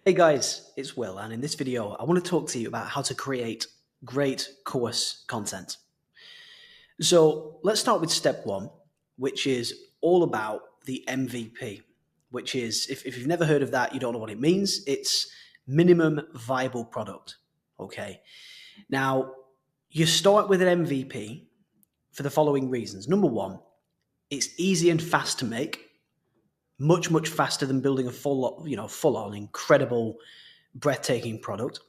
Hey guys, it's Will, and in this video, I want to talk to you about how to create great course content. So let's start with step one, which is all about the MVP, which is, if you've never heard of that, you don't know what it means. It's minimum viable product. Okay. Now, you start with an MVP for the following reasons. Number one, it's easy and fast to make, much faster than building a full on incredible breathtaking product.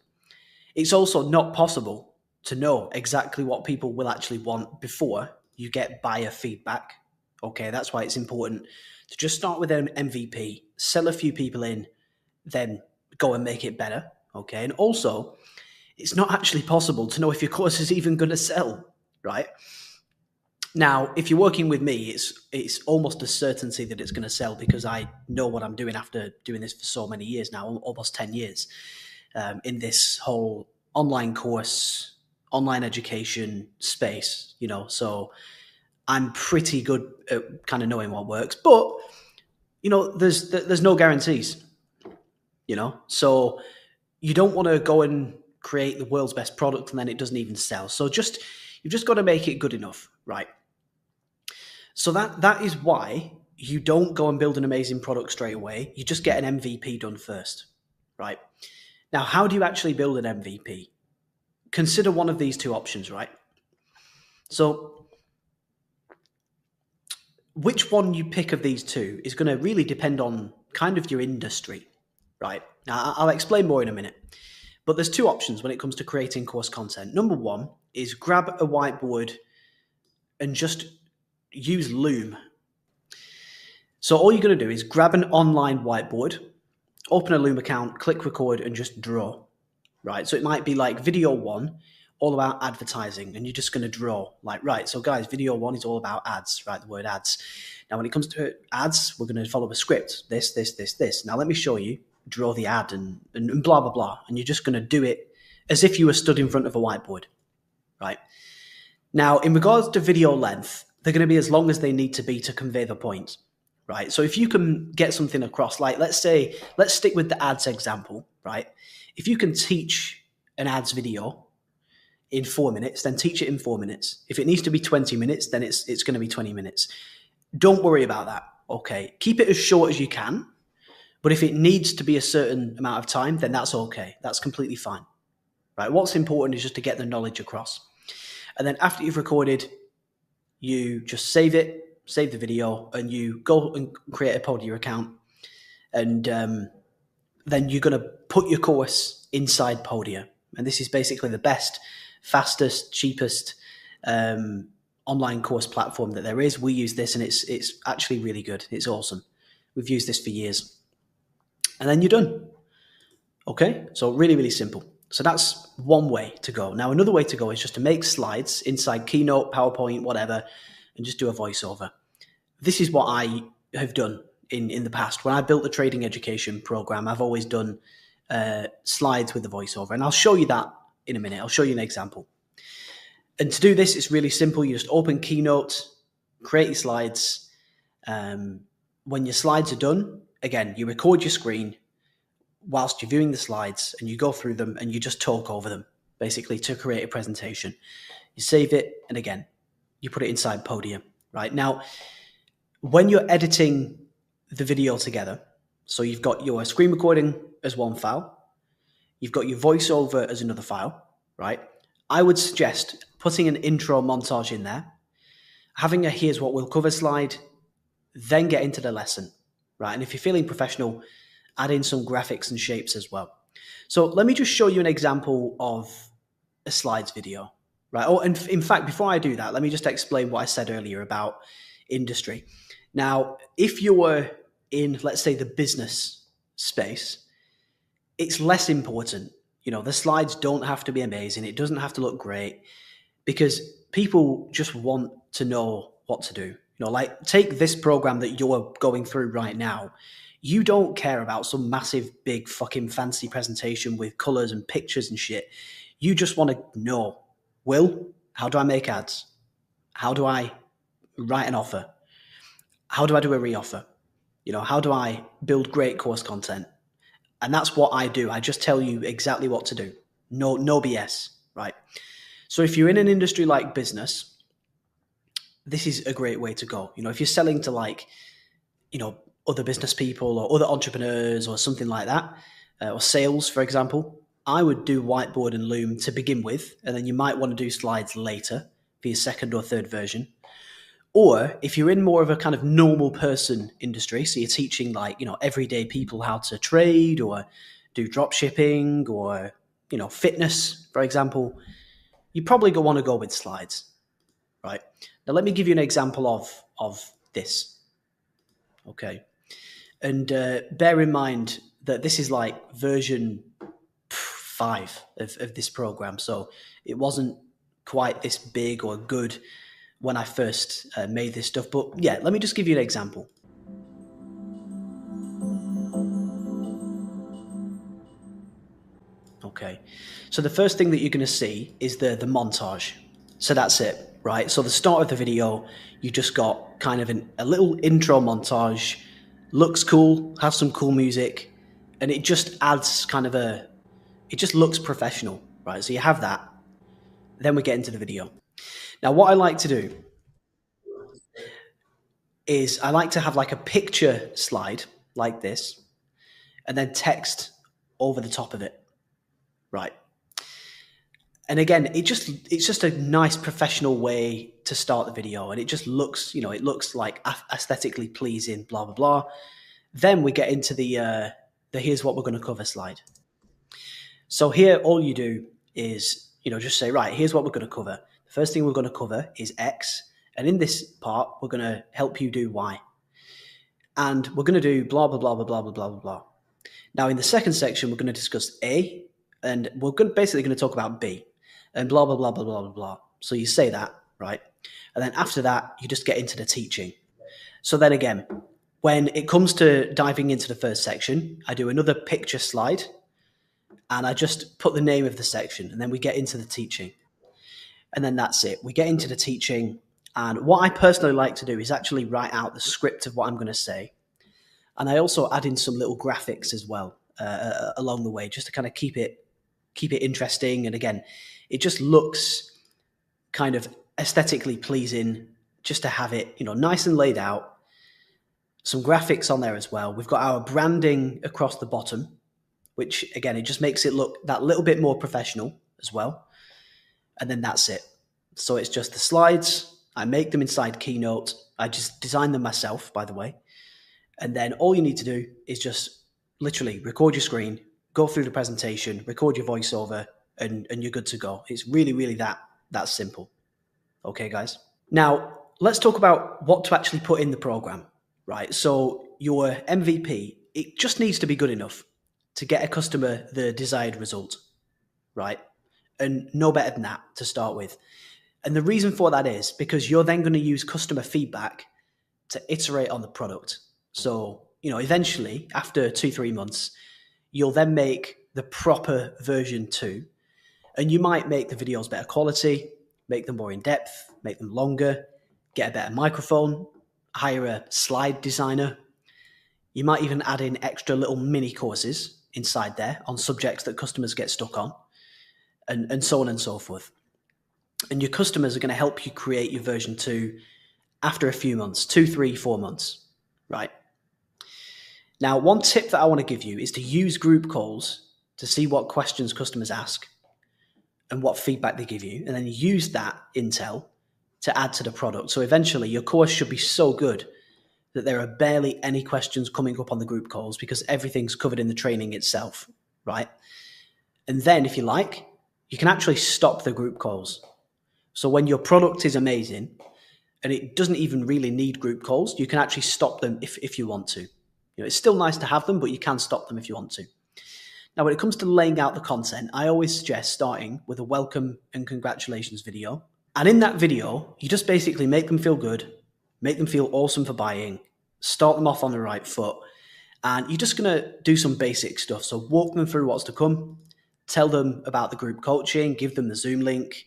It's also not possible to know exactly what people will actually want before you get buyer feedback. Okay, that's why it's important to just start with an MVP, sell a few people in, then go and make it better. Okay, and also, it's not actually possible to know if your course is even going to sell, right? Now, if you're working with me, it's almost a certainty that it's going to sell because I know what I'm doing after doing this for so many years now, almost 10 years. In this whole online course, online education space, so I'm pretty good at kind of knowing what works, but there's no guarantees, so you don't want to go and create the world's best product and then it doesn't even sell. So you've just got to make it good enough, right? So that is why you don't go and build an amazing product straight away. You just get an MVP done first, right? Now, how do you actually build an MVP? Consider one of these two options, right? So which one you pick of these two is going to really depend on kind of your industry, right? Now, I'll explain more in a minute. But there's two options when it comes to creating course content. Number one is grab a whiteboard and just use Loom. So all you're going to do is grab an online whiteboard, open a Loom account, click record, and just draw, right? So it might be like video one, all about advertising, and you're just going to draw like, right, so guys, video one is all about ads, right? The word ads. Now, when it comes to ads, we're going to follow a script, this. Now, let me show you, draw the ad and blah, blah, blah. And you're just going to do it as if you were stood in front of a whiteboard, right? Now, in regards to video length, they're going to be as long as they need to be to convey the point, right? So if you can get something across, like let's stick with the ads example, right? If you can teach an ads video in 4 minutes, then teach it in 4 minutes. If it needs to be 20 minutes, then it's going to be 20 minutes. Don't worry about that, okay? Keep it as short as you can, but if it needs to be a certain amount of time, then that's okay. That's completely fine, right? What's important is just to get the knowledge across. And then after you've recorded, you just save the video, and you go and create a Podia account. And then you're going to put your course inside Podia. And this is basically the best, fastest, cheapest online course platform that there is. We use this, and it's actually really good. It's awesome. We've used this for years. And then you're done. Okay? So really, really simple. So that's one way to go. Now, another way to go is just to make slides inside Keynote, PowerPoint, whatever, and just do a voiceover. This is what I have done in the past. When I built the trading education program, I've always done slides with the voiceover, and I'll show you that in a minute. I'll show you an example. And to do this, it's really simple. You just open Keynote, create your slides. When your slides are done, again, you record your screen whilst you're viewing the slides, and you go through them and you just talk over them, basically, to create a presentation. You save it, and again, you put it inside Podia, right? Now, when you're editing the video together, so you've got your screen recording as one file, you've got your voiceover as another file, right? I would suggest putting an intro montage in there, having a here's what we'll cover slide, then get into the lesson, right? And if you're feeling professional, add in some graphics and shapes as well. So let me just show you an example of a slides video, right? Oh, and in fact, before I do that, let me just explain what I said earlier about industry. Now, if you were in, let's say, the business space, it's less important. The slides don't have to be amazing. It doesn't have to look great, because people just want to know what to do. Like take this program that you're going through right now. You don't care about some massive, big, fucking fancy presentation with colors and pictures and shit. You just want to know, Will, how do I make ads? How do I write an offer? How do I do a re-offer? How do I build great course content? And that's what I do. I just tell you exactly what to do. No BS, right? So if you're in an industry like business, this is a great way to go. If you're selling to like, other business people or other entrepreneurs or something like that, or sales, for example, I would do Whiteboard and Loom to begin with, and then you might want to do slides later for your second or third version. Or if you're in more of a kind of normal person industry, so you're teaching like, everyday people how to trade or do drop shipping or, fitness, for example, you probably want to go with slides, right? Now, let me give you an example of this. Okay. And bear in mind that this is like version 5 of this program. So it wasn't quite this big or good when I first made this stuff. But yeah, let me just give you an example. Okay. So the first thing that you're going to see is the montage. So that's it, right? So the start of the video, you just got kind of a little intro montage. Looks cool, has some cool music, and it just adds kind of it just looks professional, right? So you have that. Then we get into the video. Now, what I like to do is I like to have like a picture slide like this, and then text over the top of it, right? And again, it's just a nice professional way to start the video, and it just looks, it looks like aesthetically pleasing, blah blah blah. Then we get into the here's what we're going to cover slide. So here, all you do is, just say, right, here's what we're going to cover. The first thing we're going to cover is X, and in this part, we're going to help you do Y. And we're going to do blah blah blah blah blah blah blah blah. Now, in the second section, we're going to discuss A, and we're basically going to talk about B. And blah, blah, blah, blah, blah, blah, blah. So you say that, right? And then after that, you just get into the teaching. So then again, when it comes to diving into the first section, I do another picture slide, and I just put the name of the section, and then we get into the teaching. And then that's it. We get into the teaching, and what I personally like to do is actually write out the script of what I'm going to say. And I also add in some little graphics as well along the way, just to kind of keep it interesting. And again, it just looks kind of aesthetically pleasing just to have it, nice and laid out. Some graphics on there as well. We've got our branding across the bottom, which again, it just makes it look that little bit more professional as well. And then that's it. So it's just the slides. I make them inside Keynote. I just design them myself, by the way. And then all you need to do is just literally record your screen, go through the presentation, record your voiceover, and you're good to go. It's really, really that simple. Okay, guys? Now, let's talk about what to actually put in the program, right? So your MVP, it just needs to be good enough to get a customer the desired result, right? And no better than that to start with. And the reason for that is because you're then going to use customer feedback to iterate on the product. So, eventually, after 2-3 months, you'll then make the proper version 2. And you might make the videos better quality, make them more in depth, make them longer, get a better microphone, hire a slide designer. You might even add in extra little mini courses inside there on subjects that customers get stuck on, and so on and so forth. And your customers are going to help you create your version 2 after a few months, 2, 3, 4 months, right? Now, one tip that I want to give you is to use group calls to see what questions customers ask and what feedback they give you, and then use that intel to add to the product. So eventually your course should be so good that there are barely any questions coming up on the group calls because everything's covered in the training itself, right? And then if you like, you can actually stop the group calls. So when your product is amazing and it doesn't even really need group calls, you can actually stop them if you want to. It's still nice to have them, but you can stop them if you want to. Now, when it comes to laying out the content, I always suggest starting with a welcome and congratulations video. And in that video, you just basically make them feel good, make them feel awesome for buying, start them off on the right foot. And you're just going to do some basic stuff. So walk them through what's to come, tell them about the group coaching, give them the Zoom link,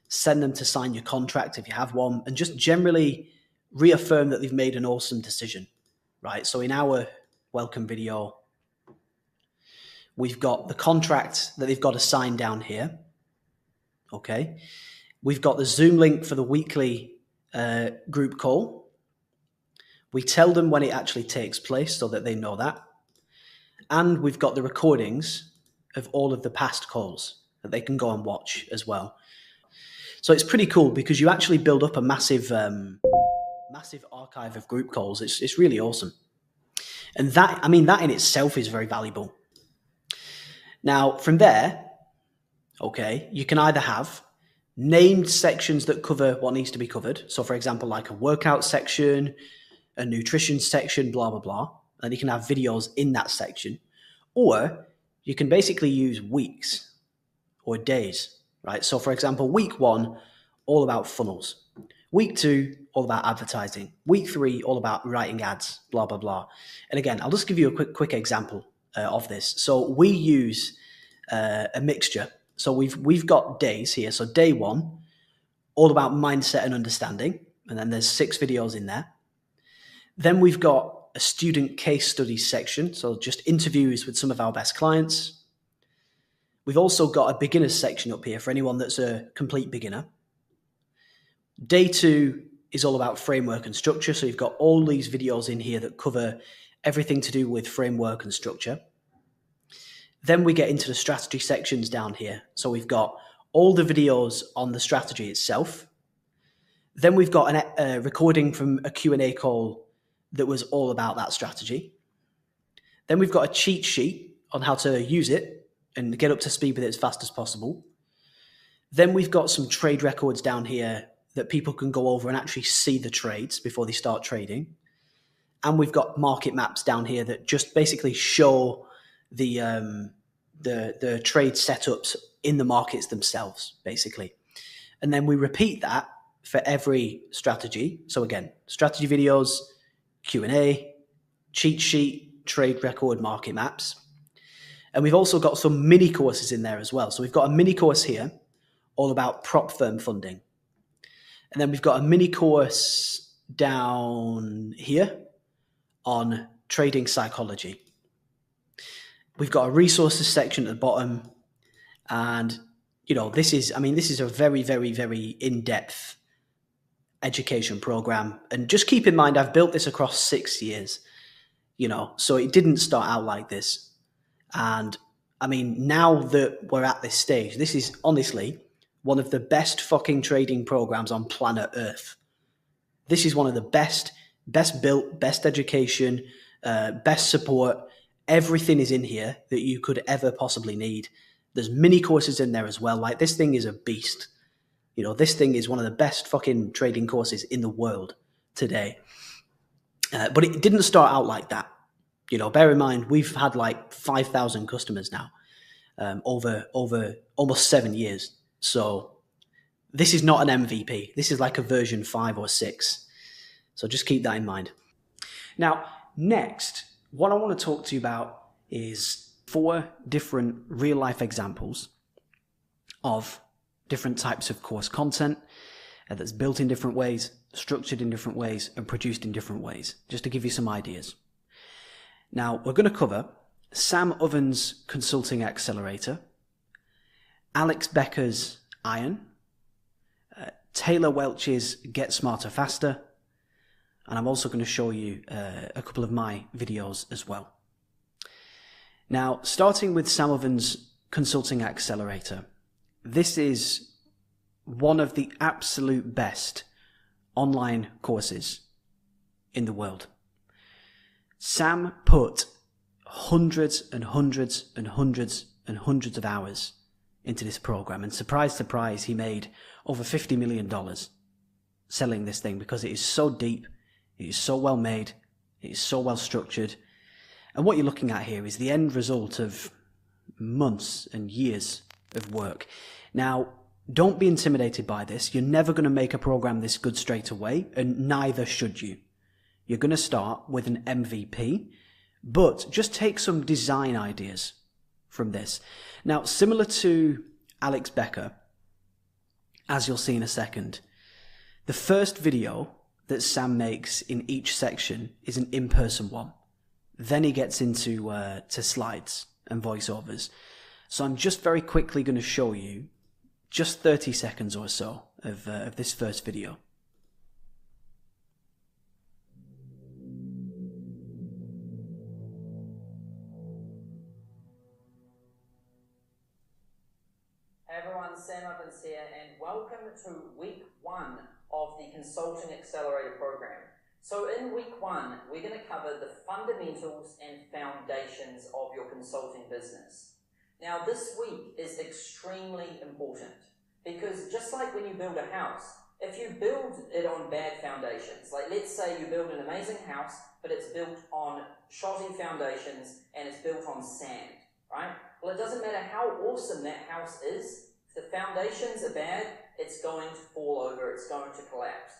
send them to sign your contract if you have one, and just generally reaffirm that they've made an awesome decision, right? So in our welcome video, We've got the contract that they've got to sign down here. Okay. We've got the Zoom link for the weekly group call. We tell them when it actually takes place so that they know that. And we've got the recordings of all of the past calls that they can go and watch as well. So it's pretty cool because you actually build up a massive archive of group calls. It's really awesome. And that in itself is very valuable. Now, from there, okay, you can either have named sections that cover what needs to be covered. So, for example, like a workout section, a nutrition section, blah, blah, blah. And you can have videos in that section. Or you can basically use weeks or days, right? So, for example, week 1, all about funnels. Week 2, all about advertising. Week 3, all about writing ads, blah, blah, blah. And again, I'll just give you a quick example of this. So we use a mixture. So we've got days here. So day 1, all about mindset and understanding. And then there's 6 videos in there. Then we've got a student case studies section. So just interviews with some of our best clients. We've also got a beginners section up here for anyone that's a complete beginner. Day 2 is all about framework and structure. So you've got all these videos in here that cover everything to do with framework and structure. Then we get into the strategy sections down here. So we've got all the videos on the strategy itself. Then we've got a recording from a Q&A call that was all about that strategy. Then we've got a cheat sheet on how to use it and get up to speed with it as fast as possible. Then we've got some trade records down here that people can go over and actually see the trades before they start trading. And we've got market maps down here that just basically show the trade setups in the markets themselves, basically. And then we repeat that for every strategy. So again, strategy videos, Q&A, cheat sheet, trade record, market maps. And we've also got some mini courses in there as well. So we've got a mini course here all about prop firm funding. And then we've got a mini course down here on trading psychology. We've got a resources section at the bottom. And, this is a very, very, very in-depth education program. And just keep in mind, I've built this across 6 years, so it didn't start out like this. And now that we're at this stage, this is honestly one of the best fucking trading programs on planet Earth. This is one of the best built, best education, best support. Everything is in here that you could ever possibly need. There's mini courses in there as well. Like, this thing is a beast. This thing is one of the best fucking trading courses in the world today. But it didn't start out like that. Bear in mind, we've had like 5,000 customers now over almost 7 years. So this is not an MVP. This is like a version 5 or 6. So just keep that in mind. Now, next, what I want to talk to you about is 4 different real-life examples of different types of course content that's built in different ways, structured in different ways, and produced in different ways, just to give you some ideas. Now, we're going to cover Sam Ovens' Consulting Accelerator, Alex Becker's Iron, Taylor Welch's Get Smarter Faster, and I'm also going to show you a couple of my videos as well. Now, starting with Sam Ovens' Consulting Accelerator, this is one of the absolute best online courses in the world. Sam put hundreds and hundreds and hundreds and hundreds of hours into this program, and surprise, surprise, he made over $50 million selling this thing because it is so deep, it is so well made, it is so well structured. And what you're looking at here is the end result of months and years of work. Now, don't be intimidated by this. You're never going to make a program this good straight away, and neither should you. You're going to start with an MVP, but just take some design ideas from this. Now, similar to Alex Becker, as you'll see in a second, the first video that Sam makes in each section is an in-person one. Then he gets into to slides. and voiceovers. So I'm just very quickly going to show you just 30 seconds or so of this first video. Hey everyone, Sam Evans here, and welcome to week 1 of the Consulting Accelerator program. So in week 1, we're going to cover the fundamentals and foundations of your consulting business. Now this week is extremely important because just like when you build a house, if you build it on bad foundations, like let's say you build an amazing house, but it's built on shoddy foundations and it's built on sand, right? Well, it doesn't matter how awesome that house is, if the foundations are bad, it's going to fall over, it's going to collapse.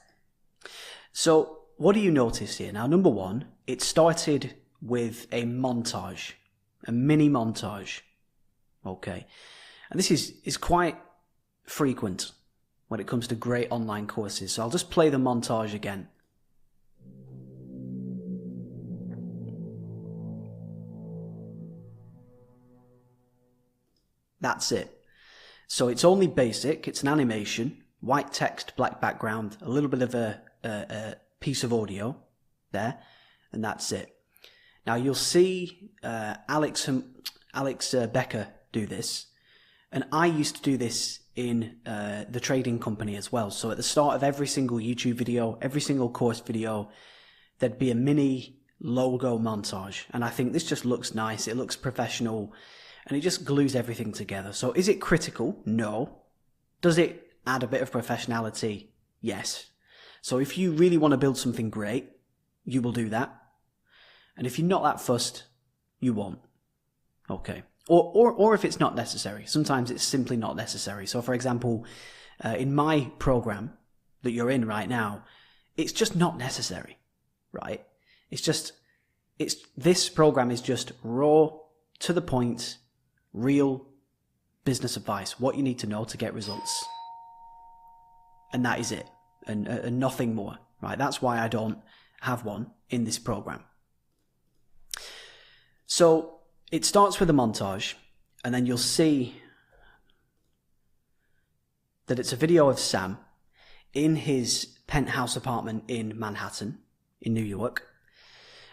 So what do you notice here? Now, number one, it started with a montage, a mini montage. Okay. And this is quite frequent when it comes to great online courses. So I'll just play the montage again. That's it. So it's only basic, it's an animation, white text, black background, a little bit of a piece of audio there, and that's it. Now you'll see Alex Becker do this, and I used to do this in the trading company as well. So at the start of every single YouTube video, every single course video, there'd be a mini logo montage, and I think this just looks nice, it looks professional, and it just glues everything together. So is it critical? No. Does it add a bit of professionality? Yes. So if you really want to build something great, you will do that. And if you're not that fussed, you won't. Okay. Or if it's not necessary. Sometimes it's simply not necessary. So for example, in my program that you're in right now, it's just not necessary, right? This program is just raw, to the point, real business advice, what you need to know to get results. And that is it. And nothing more, right? That's why I don't have one in this program. So it starts with a montage, and then you'll see that it's a video of Sam in his penthouse apartment in Manhattan, in New York.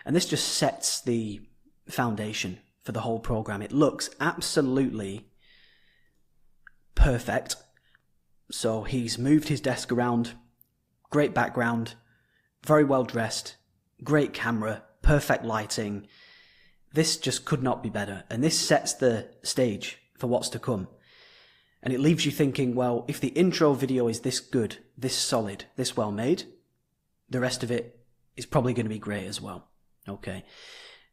And this just sets the foundation for the whole program. It looks absolutely perfect. So he's moved his desk around, great background, very well dressed, great camera, perfect lighting. This just could not be better. And this sets the stage for what's to come. And it leaves you thinking, well, if the intro video is this good, this solid, this well made, the rest of it is probably going to be great as well. Okay.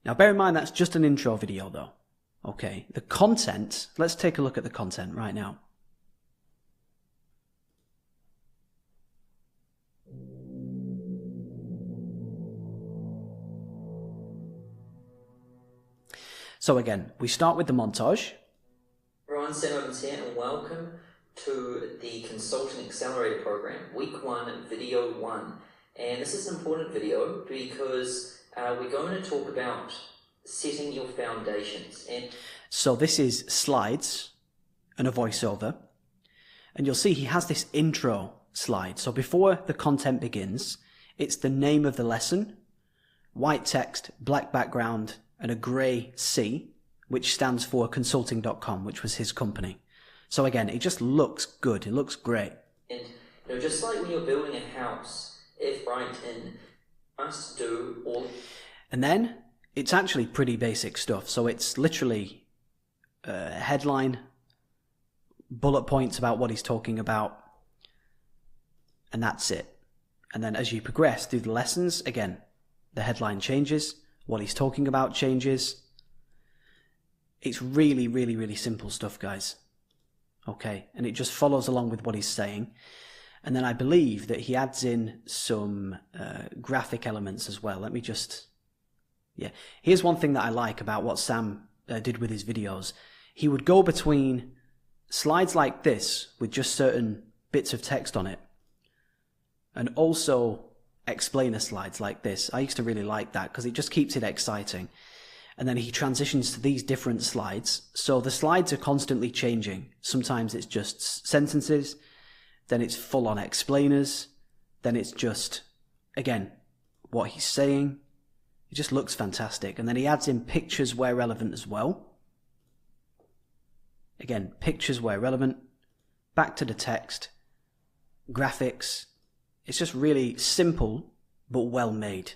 Now bear in mind that's just an intro video though. Okay. The content, let's take a look at the content right now. So again, we start with the montage. Everyone, Sam Evans here, and welcome to the Consulting Accelerator program, week 1, video 1. And this is an important video because we're going to talk about setting your foundations. And so this is slides and a voiceover. And you'll see he has this intro slide. So before the content begins, it's the name of the lesson, white text, black background, and a grey C, which stands for consulting.com, which was his company. So again, it just looks good. It looks great. And just like when you're building a house, if right in must do all. And then it's actually pretty basic stuff. So it's literally a headline, bullet points about what he's talking about, and that's it. And then as you progress through the lessons, again, the headline changes, what he's talking about changes. It's really, really, really simple stuff, guys. Okay, and it just follows along with what he's saying. And then I believe that he adds in some graphic elements as well. Let me just... Yeah, here's one thing that I like about what Sam did with his videos. He would go between slides like this with just certain bits of text on it, and also explainer slides like this. I used to really like that because it just keeps it exciting. And then he transitions to these different slides. So the slides are constantly changing. Sometimes it's just sentences, then it's full on explainers, then it's just, again, what he's saying. It just looks fantastic. And then he adds in pictures where relevant as well. Again, pictures where relevant, back to the text, graphics. It's just really simple, but well made.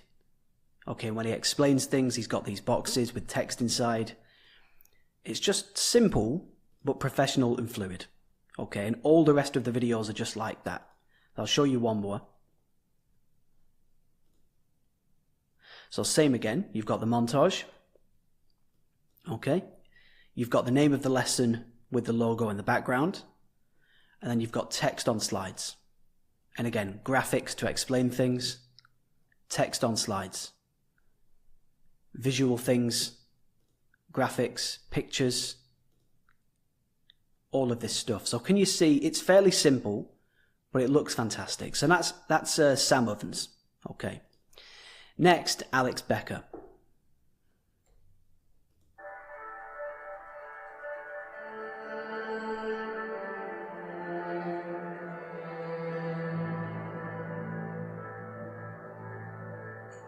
Okay, when he explains things, he's got these boxes with text inside. It's just simple, but professional and fluid. Okay, and all the rest of the videos are just like that. I'll show you one more. So same again, you've got the montage. Okay, you've got the name of the lesson with the logo in the background. And then you've got text on slides. And again, graphics to explain things, text on slides. Visual things, graphics, pictures, all of this stuff. So can you see, it's fairly simple, but it looks fantastic. So that's Sam Ovens. Okay. Next, Alex Becker.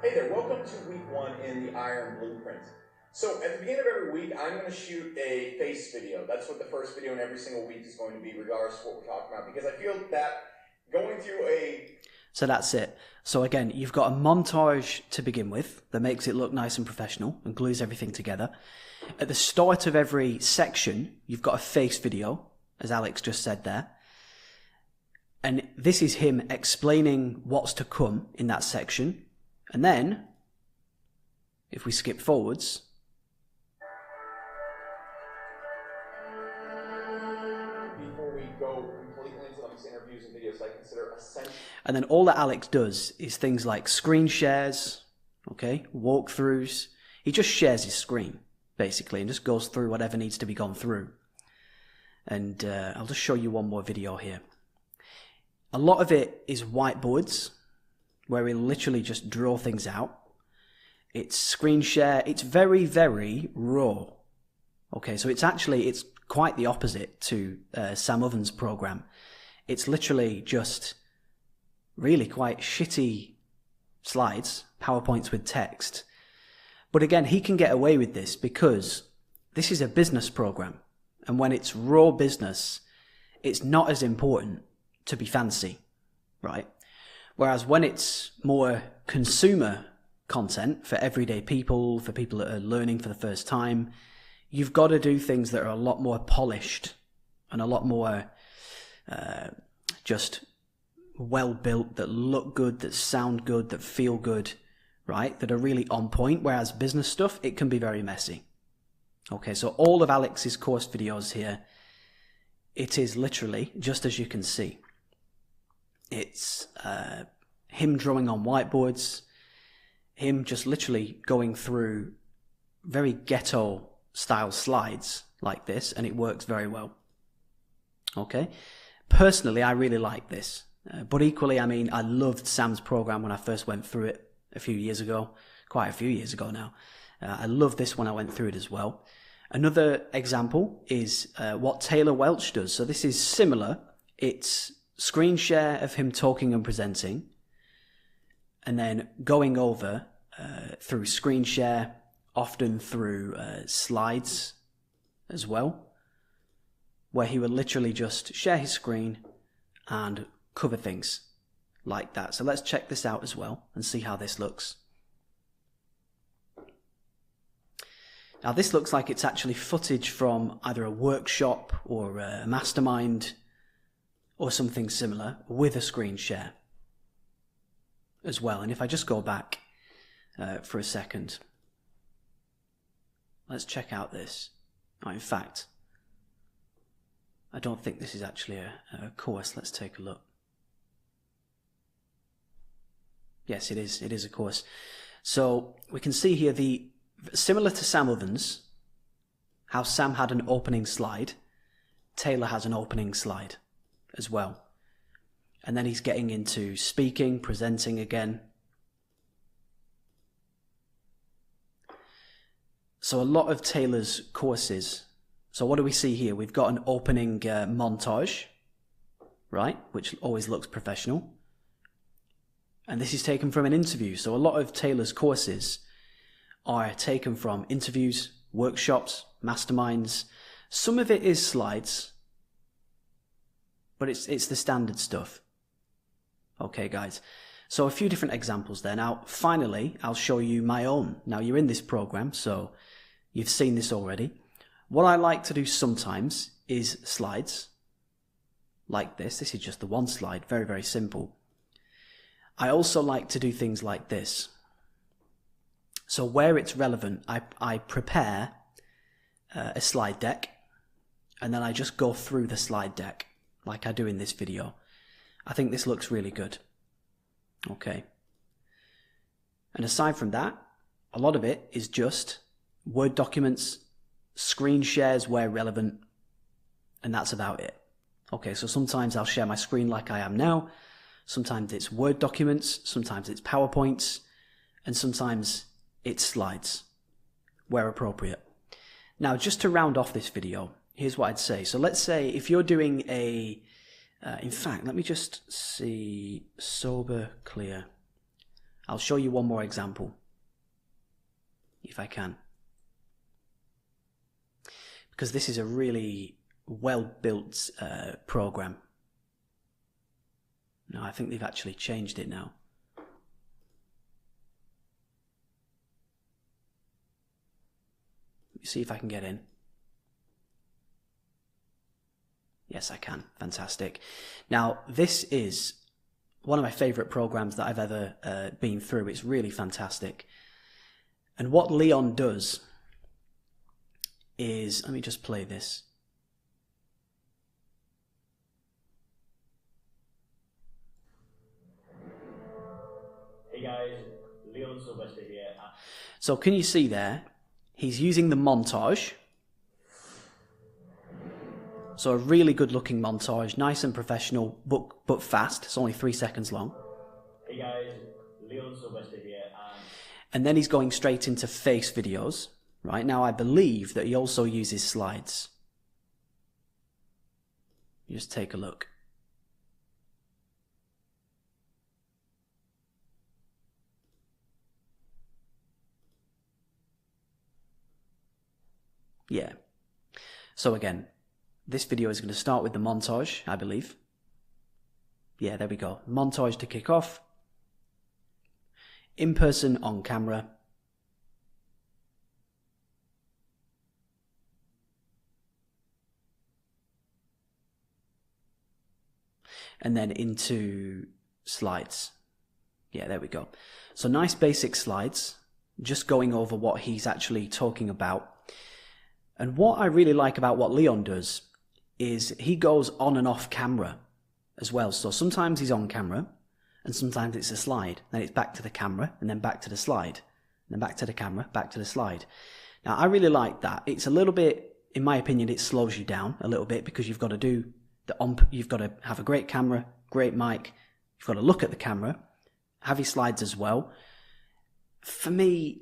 Hey there, welcome to week 1 in the Iron Blueprint. So at the beginning of every week, I'm going to shoot a face video. That's what the first video in every single week is going to be, regardless of what we're talking about, because I feel that going through a... So that's it. So again, you've got a montage to begin with that makes it look nice and professional and glues everything together. At the start of every section, you've got a face video, as Alex just said there. And this is him explaining what's to come in that section. And then, if we skip forwards, before we go completely into these interviews and videos, I consider essential. And then all that Alex does is things like screen shares, okay, walkthroughs. He just shares his screen, basically, and just goes through whatever needs to be gone through. And I'll just show you one more video here. A lot of it is whiteboards, where he'll literally just draw things out. It's screen share. It's very, very raw. Okay, so it's quite the opposite to Sam Ovens' program. It's literally just really quite shitty slides, PowerPoints with text. But again, he can get away with this because this is a business program. And when it's raw business, it's not as important to be fancy, right? Whereas when it's more consumer content for everyday people, for people that are learning for the first time, you've got to do things that are a lot more polished and a lot more just well-built, that look good, that sound good, that feel good, right? That are really on point. Whereas business stuff, it can be very messy. Okay, so all of Alex's course videos here, it is literally, just as you can see, it's him drawing on whiteboards, him just literally going through very ghetto style slides like this, and it works very well. Okay, personally, I really like this, but equally, I mean, I loved Sam's program when I first went through it a few years ago, quite a few years ago now. I love this when I went through it as well. Another example is what Taylor Welch does. So this is similar. It's screen share of him talking and presenting, and then going over through screen share, often through slides as well, where he will literally just share his screen and cover things like that. So let's check this out as well and see how this looks. Now this looks like it's actually footage from either a workshop or a mastermind or something similar with a screen share as well. And if I just go back for a second, let's check out this. Oh, in fact, I don't think this is actually a course. Let's take a look. Yes, it is. It is a course. So we can see here similar to Sam Ovens, how Sam had an opening slide, Taylor has an opening slide as well. And then he's getting into speaking, presenting again. So a lot of Taylor's courses, so what do we see here? We've got an opening montage, right, which always looks professional. And this is taken from an interview. So a lot of Taylor's courses are taken from interviews, workshops, masterminds. Some of it is slides, but it's the standard stuff. Okay, guys. So a few different examples there. Now, finally, I'll show you my own. Now, you're in this program, so you've seen this already. What I like to do sometimes is slides like this. This is just the one slide, very, very simple. I also like to do things like this. So where it's relevant, I prepare a slide deck, and then I just go through the slide deck like I do in this video. I think this looks really good. Okay. And aside from that, a lot of it is just Word documents, screen shares where relevant, and that's about it. Okay, so sometimes I'll share my screen like I am now. Sometimes it's Word documents, sometimes it's PowerPoints, and sometimes it's slides where appropriate. Now, just to round off this video, here's what I'd say. So let's say if you're doing a, in fact, let me just see, sober, clear. I'll show you one more example, if I can. Because this is a really well-built program. No, I think they've actually changed it now. Let me see if I can get in. Yes, I can. Fantastic. Now, this is one of my favorite programs that I've ever been through. It's really fantastic. And what Leon does is, let me just play this. Hey guys, Leon Sylvester here. So can you see there? He's using the montage. So a really good looking montage, nice and professional, but fast. It's only 3 seconds long. Hey guys, Leon Sylvester here. And then he's going straight into face videos. Right now I believe that he also uses slides. Just take a look. Yeah. So again, this video is going to start with the montage, I believe. Yeah, there we go. Montage to kick off. In person, on camera. And then into slides. Yeah, there we go. So nice basic slides, just going over what he's actually talking about. And what I really like about what Leon does is he goes on and off camera as well. So sometimes he's on camera and sometimes it's a slide. Then it's back to the camera and then back to the slide. And then back to the camera, back to the slide. Now I really like that. It's a little bit, in my opinion, it slows you down a little bit because you've got to do you've got to have a great camera, great mic. You've got to look at the camera, have your slides as well. For me,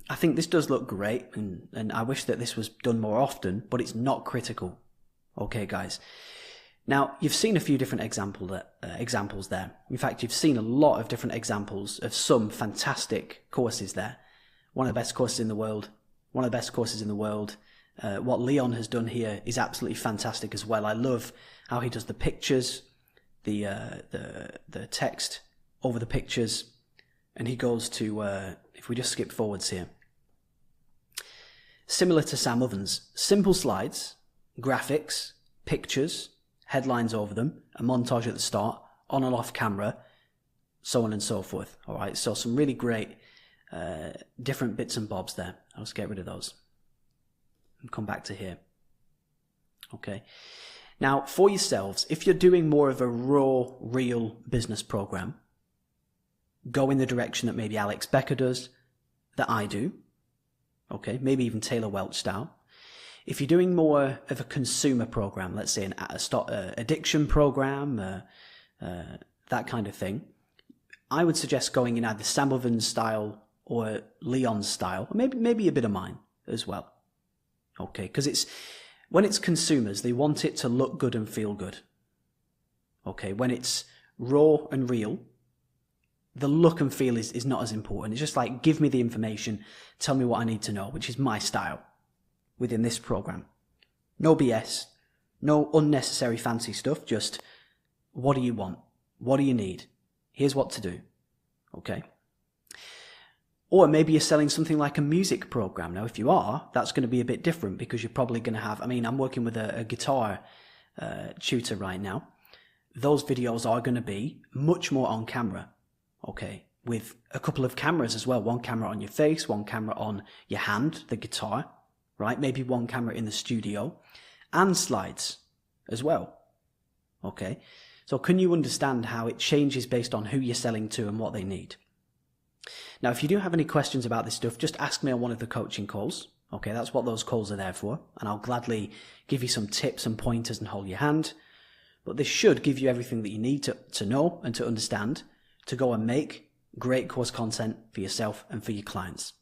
I think this does look great, and I wish that this was done more often, but it's not critical. Okay, guys. Now, you've seen a few different examples there. In fact, you've seen a lot of different examples of some fantastic courses there. One of the best courses in the world. One of the best courses in the world. What Leon has done here is absolutely fantastic as well. I love how he does the pictures, the text over the pictures, and he goes to, if we just skip forwards here, similar to Sam Ovens, simple slides, graphics, pictures, headlines over them, a montage at the start, on and off camera, so on and so forth. All right, so some really great different bits and bobs there. I'll just get rid of those and come back to here. Okay. Now, for yourselves, if you're doing more of a raw, real business program, go in the direction that maybe Alex Becker does, that I do. Okay, maybe even Taylor Welch style. If you're doing more of a consumer program, let's say an addiction program, that kind of thing, I would suggest going in either Sam Ovens style or Leon's style, or maybe a bit of mine as well. Okay, because when it's consumers, they want it to look good and feel good. Okay, when it's raw and real, the look and feel is not as important. It's just like, give me the information, tell me what I need to know, which is my style within this program. No BS, no unnecessary fancy stuff, just what do you want? What do you need? Here's what to do. Okay? Or maybe you're selling something like a music program. Now, if you are, that's going to be a bit different because you're probably going to have, I'm working with a guitar tutor right now. Those videos are going to be much more on camera. Okay, with a couple of cameras as well. One camera on your face, one camera on your hand, the guitar, right? Maybe one camera in the studio, and slides as well. Okay, so can you understand how it changes based on who you're selling to and what they need? Now, if you do have any questions about this stuff, just ask me on one of the coaching calls. Okay, that's what those calls are there for. And I'll gladly give you some tips and pointers and hold your hand. But this should give you everything that you need to know and to understand to go and make great course content for yourself and for your clients.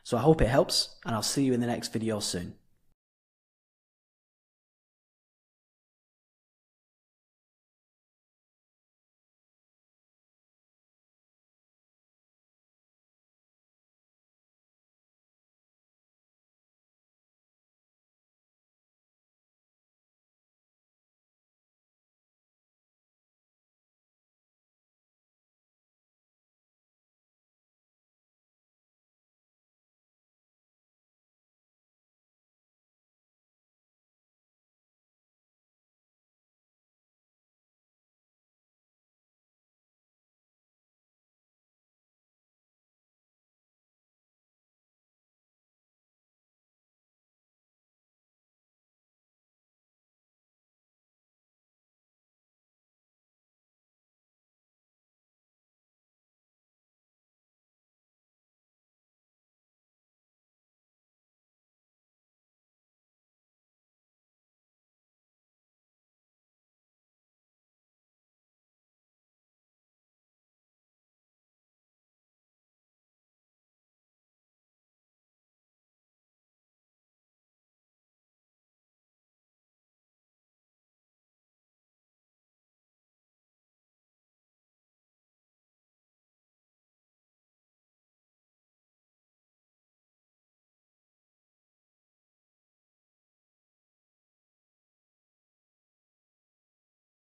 So I hope it helps, and I'll see you in the next video soon.